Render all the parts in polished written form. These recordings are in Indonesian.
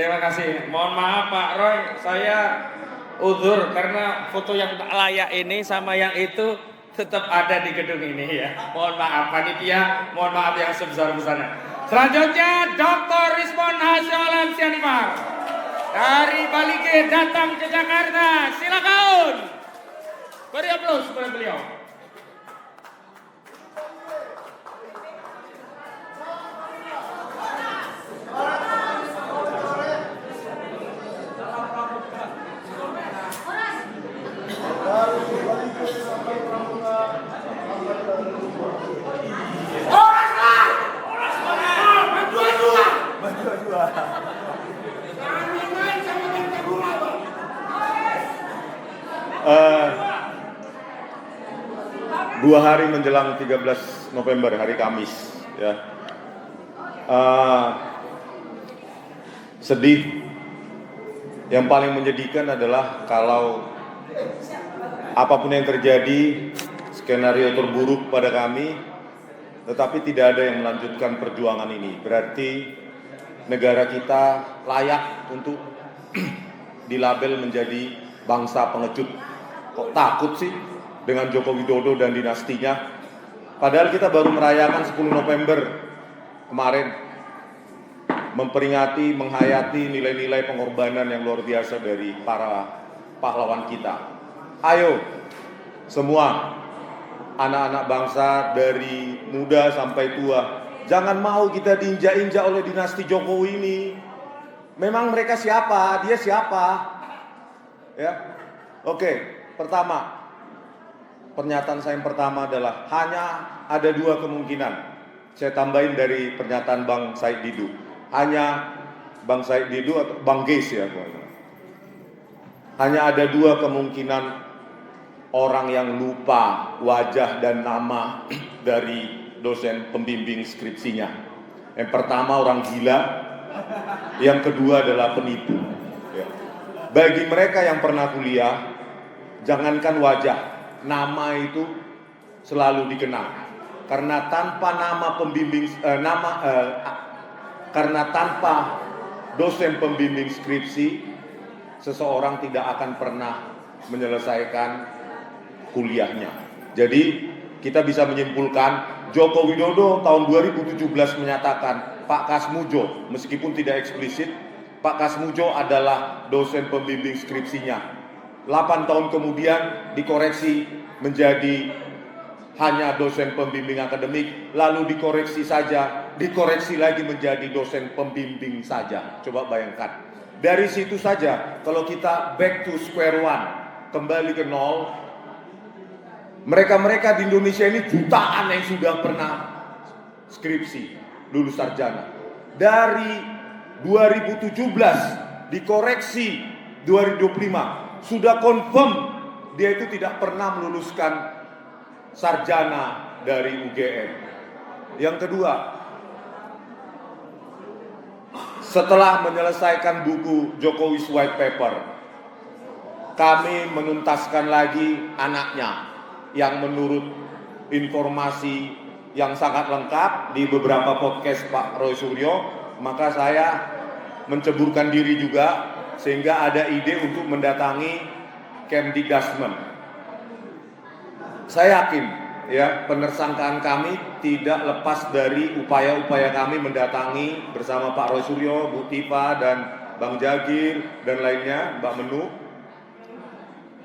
Terima kasih. Mohon maaf Pak Roy, saya uzur karena foto yang tak layak ini sama yang itu tetap ada di gedung ini ya. Mohon maaf panitia, mohon maaf yang sebesar-besarnya. Selanjutnya Dr. Rizwan Hasyalan Sianipar dari Bali G datang ke Jakarta. Silakan. Beri aplaus kepada beliau. Dua hari menjelang 13 November, hari Kamis, ya. Sedih. Yang paling menyedihkan adalah kalau apapun yang terjadi, skenario terburuk pada kami, tetapi tidak ada yang melanjutkan perjuangan ini. Berarti negara kita layak untuk dilabel menjadi bangsa pengecut. Kok takut sih dengan Joko Widodo dan dinastinya? Padahal kita baru merayakan 10 November kemarin, memperingati, menghayati nilai-nilai pengorbanan yang luar biasa dari para pahlawan kita. Ayo, semua anak-anak bangsa dari muda sampai tua, jangan mau kita diinjak-injak oleh dinasti Jokowi ini. Memang mereka siapa? Dia siapa? Ya, oke. Pertama, pernyataan saya yang pertama adalah hanya ada dua kemungkinan. Saya tambahin dari pernyataan Bang Said Didu. Hanya Bang Said Didu atau Bang Geis ya. Hanya ada dua kemungkinan orang yang lupa wajah dan nama dari dosen pembimbing skripsinya. Yang pertama orang gila, yang kedua adalah penipu. Ya. Bagi mereka yang pernah kuliah, jangankan wajah, nama itu selalu dikenal. Karena tanpa nama pembimbing karena tanpa dosen pembimbing skripsi, seseorang tidak akan pernah menyelesaikan kuliahnya. Jadi kita bisa menyimpulkan Joko Widodo tahun 2017 menyatakan Pak Kasmujo, meskipun tidak eksplisit, Pak Kasmujo adalah dosen pembimbing skripsinya. 8 tahun kemudian dikoreksi menjadi hanya dosen pembimbing akademik, lalu dikoreksi lagi menjadi dosen pembimbing saja. Coba bayangkan. Dari situ saja, kalau kita back to square one, kembali ke nol, mereka-mereka di Indonesia ini jutaan yang sudah pernah skripsi, lulus sarjana. Dari 2017 dikoreksi 2025, sudah confirm dia itu tidak pernah meluluskan sarjana dari UGM. Yang kedua, setelah menyelesaikan buku Jokowi's White Paper, kami menuntaskan lagi anaknya yang menurut informasi yang sangat lengkap di beberapa podcast Pak Roy Suryo, maka saya menceburkan diri juga sehingga ada ide untuk mendatangi Kemdikbud. Saya yakin ya, penersangkaan kami tidak lepas dari upaya-upaya kami mendatangi bersama Pak Roy Suryo, Bu Tifa dan Bang Jagir dan lainnya, Mbak Menu,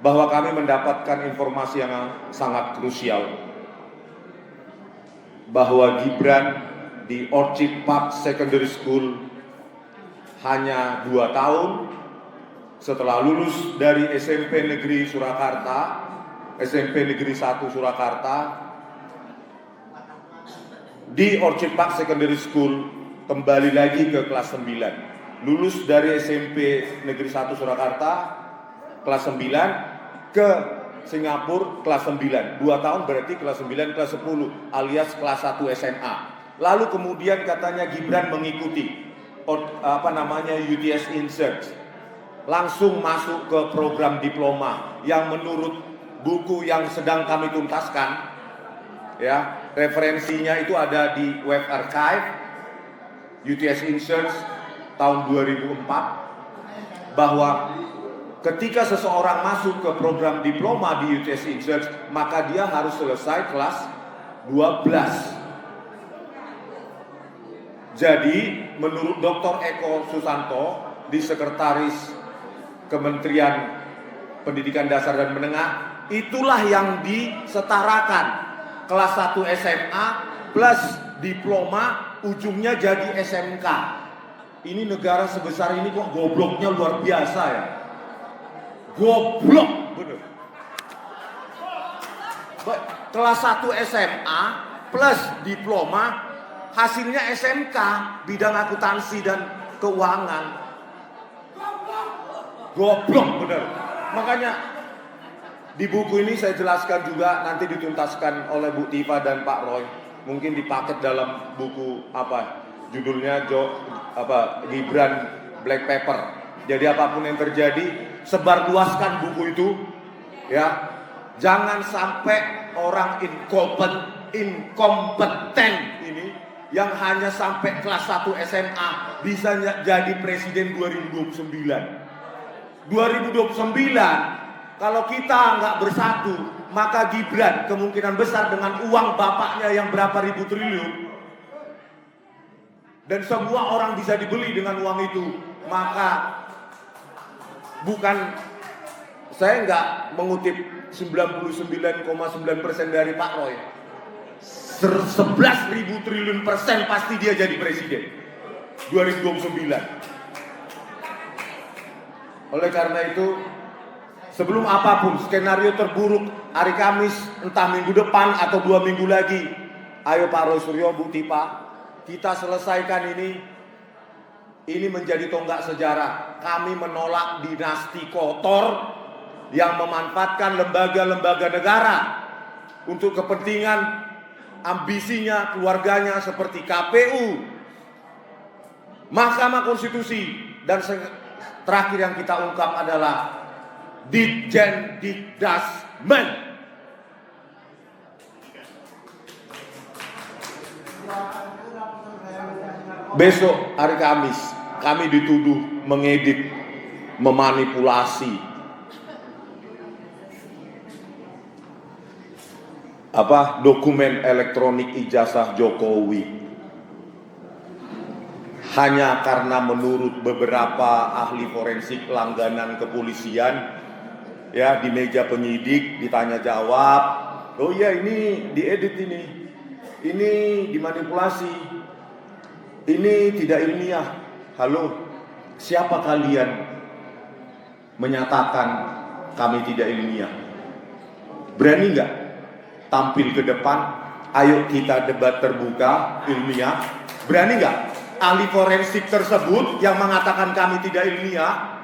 bahwa kami mendapatkan informasi yang sangat krusial bahwa Gibran di Orchid Park Secondary School hanya 2 tahun setelah lulus dari SMP Negeri Surakarta, SMP Negeri 1 Surakarta, di Orchid Park Secondary School kembali lagi ke kelas 9. Lulus dari SMP Negeri 1 Surakarta kelas 9 ke Singapura kelas 9. 2 tahun berarti kelas 9, kelas 10 alias kelas 1 SMA. Lalu kemudian katanya Gibran mengikuti UTS Insert. Langsung masuk ke program diploma yang menurut buku yang sedang kami tuntaskan, ya, referensinya itu ada di web archive UTS Insert tahun 2004 bahwa ketika seseorang masuk ke program diploma di UTS Research, maka dia harus selesai kelas 12. Jadi menurut Dr. Eko Susanto di Sekretaris Kementerian Pendidikan Dasar dan Menengah, itulah yang disetarakan. Kelas 1 SMA plus diploma ujungnya jadi SMK. Ini negara sebesar ini kok gobloknya luar biasa ya. Goblok bener. Kelas 1 SMA plus diploma hasilnya SMK bidang akuntansi dan keuangan. Goblok bener. Makanya di buku ini saya jelaskan juga, nanti dituntaskan oleh Bu Tifa dan Pak Roy. Mungkin dipaket dalam buku judulnya Gibran Black Paper. Jadi apapun yang terjadi, sebarluaskan buku itu ya. Jangan sampai orang inkompeten ini yang hanya sampai kelas 1 SMA bisa jadi presiden 2029. Kalau kita nggak bersatu, maka Gibran kemungkinan besar dengan uang bapaknya yang berapa ribu triliun, dan semua orang bisa dibeli dengan uang itu, maka bukan, saya nggak mengutip 99,9% dari Pak Roy, 11.000 triliun persen pasti dia jadi presiden 2029. Oleh karena itu, sebelum apapun skenario terburuk hari Kamis, entah minggu depan atau 2 minggu lagi, ayo Pak Roy Suryo, Bu Tipa, kita selesaikan ini. Ini menjadi tonggak sejarah. Kami menolak dinasti kotor yang memanfaatkan lembaga-lembaga negara untuk kepentingan ambisinya, keluarganya, seperti KPU, Mahkamah Konstitusi, dan terakhir yang kita ungkap adalah Ditjen Dikdasmen. Besok hari Kamis kami dituduh mengedit, memanipulasi dokumen elektronik ijazah Jokowi, hanya karena menurut beberapa ahli forensik langganan kepolisian, ya, di meja penyidik ditanya jawab, oh ya ini diedit, ini dimanipulasi, ini tidak ilmiah. Halo, siapa kalian menyatakan kami tidak ilmiah? Berani nggak tampil ke depan? Ayo kita debat terbuka, ilmiah. Berani nggak ahli forensik tersebut yang mengatakan kami tidak ilmiah?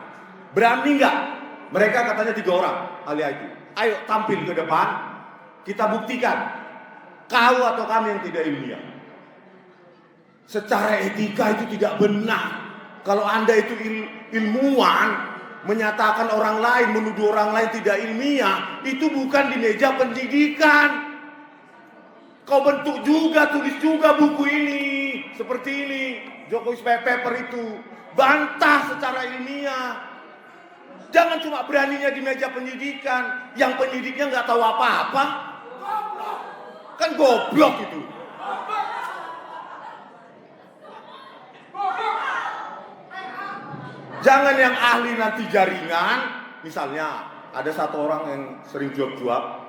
Berani nggak? Mereka katanya 3 orang ahli IT. Ayo tampil ke depan, kita buktikan kau atau kami yang tidak ilmiah. Secara etika itu tidak benar. Kalau Anda itu ilmuwan, menyatakan orang lain, menuduh orang lain tidak ilmiah, itu bukan di meja pendidikan. Kau bentuk juga, tulis juga buku ini seperti ini, Jokowi Paper itu, bantah secara ilmiah. Jangan cuma beraninya di meja penyidikan, yang penyidiknya nggak tahu apa-apa, kan goblok itu. Jangan yang ahli nanti jaringan, misalnya ada satu orang yang sering jawab-jawab,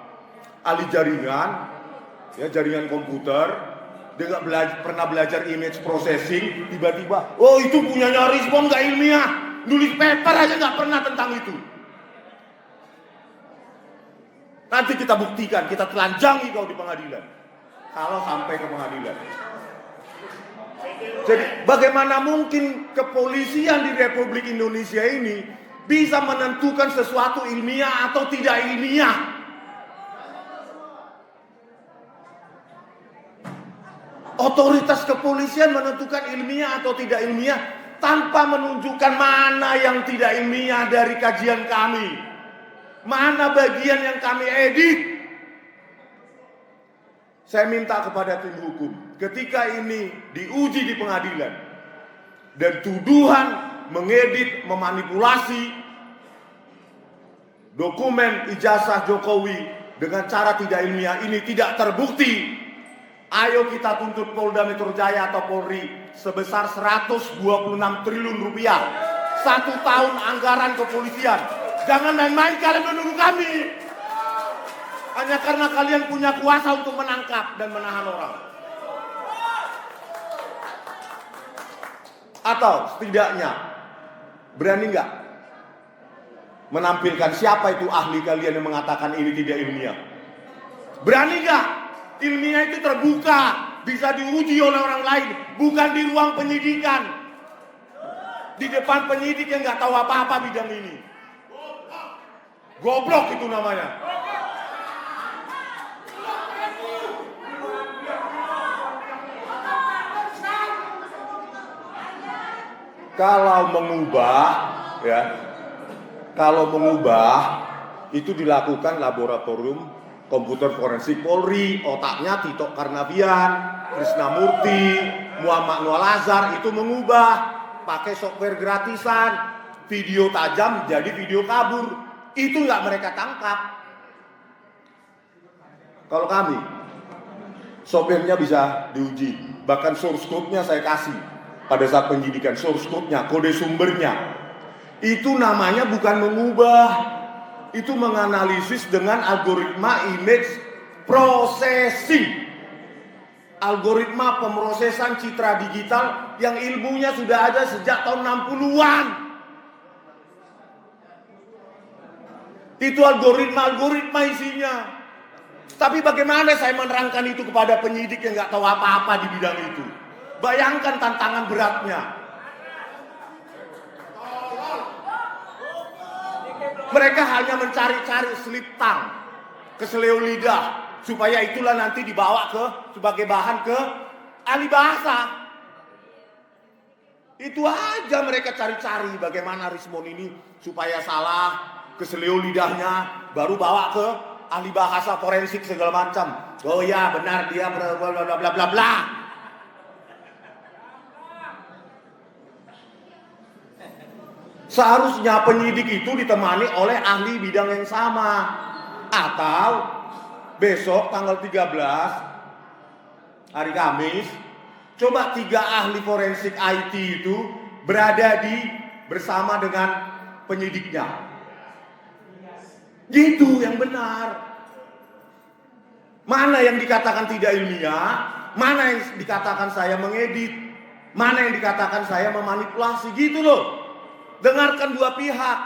ahli jaringan, ya jaringan komputer, dia nggak pernah belajar image processing, tiba-tiba, oh itu punyanya Rizwan nggak ilmiah, nulis paper aja nggak pernah tentang itu. Nanti kita buktikan, kita telanjangi kau di pengadilan, kalau sampai ke pengadilan. Jadi bagaimana mungkin kepolisian di Republik Indonesia ini bisa menentukan sesuatu ilmiah atau tidak ilmiah? Otoritas kepolisian menentukan ilmiah atau tidak ilmiah tanpa menunjukkan mana yang tidak ilmiah dari kajian kami, mana bagian yang kami edit. Saya minta kepada tim hukum, ketika ini diuji di pengadilan, dan tuduhan mengedit, memanipulasi dokumen ijazah Jokowi dengan cara tidak ilmiah ini tidak terbukti, ayo kita tuntut Polda Metro Jaya atau Polri sebesar 126 triliun rupiah. 1 tahun anggaran kepolisian. Jangan main-main kalian menunggu kami. Hanya karena kalian punya kuasa untuk menangkap dan menahan orang. Atau setidaknya berani nggak menampilkan siapa itu ahli kalian yang mengatakan ini tidak ilmiah? Berani nggak? Ilmiah itu terbuka, bisa diuji oleh orang lain, bukan di ruang penyidikan. Di depan penyidik yang nggak tahu apa-apa bidang ini. Goblok itu namanya. Kalau mengubah itu dilakukan laboratorium komputer forensik Polri, otaknya Tito Karnavian, Krisnamurti, Muhammad Noah Lazar itu mengubah pakai software gratisan, video tajam jadi video kabur, itu nggak mereka tangkap. Kalau kami, softwarenya bisa diuji, bahkan source code-nya saya kasih pada saat penyidikan, source code-nya, kode sumbernya, itu namanya bukan mengubah, itu menganalisis dengan algoritma image processing. Algoritma pemrosesan citra digital yang ilmunya sudah ada sejak tahun 60-an. Itu algoritma isinya. Tapi bagaimana saya menerangkan itu kepada penyidik yang nggak tahu apa-apa di bidang itu? Bayangkan tantangan beratnya. Mereka hanya mencari-cari slip tongue, keseleo lidah, supaya itulah nanti dibawa sebagai bahan ke ahli bahasa. Itu aja mereka cari-cari bagaimana respon ini supaya salah, keseleo lidahnya, baru bawa ke ahli bahasa forensik segala macam. Oh ya benar dia bla bla bla bla bla. Seharusnya penyidik itu ditemani oleh ahli bidang yang sama. Atau besok tanggal 13 hari Kamis, coba 3 ahli forensik IT itu berada bersama dengan penyidiknya. Gitu yang benar. Mana yang dikatakan tidak ilmiah, mana yang dikatakan saya mengedit, mana yang dikatakan saya memanipulasi, gitu loh. Dengarkan dua pihak.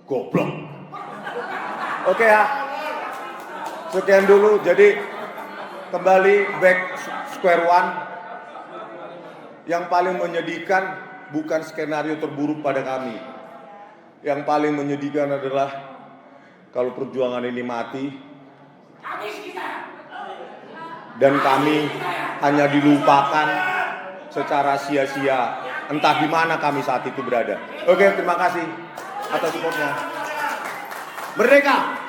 Goblok. Oke ya. Sekian dulu. Jadi kembali back square one. Yang paling menyedihkan bukan skenario terburuk pada kami. Yang paling menyedihkan adalah kalau perjuangan ini mati dan kami hanya dilupakan secara sia-sia. Entah di mana kami saat itu berada. Oke, terima kasih atas supportnya. Merdeka!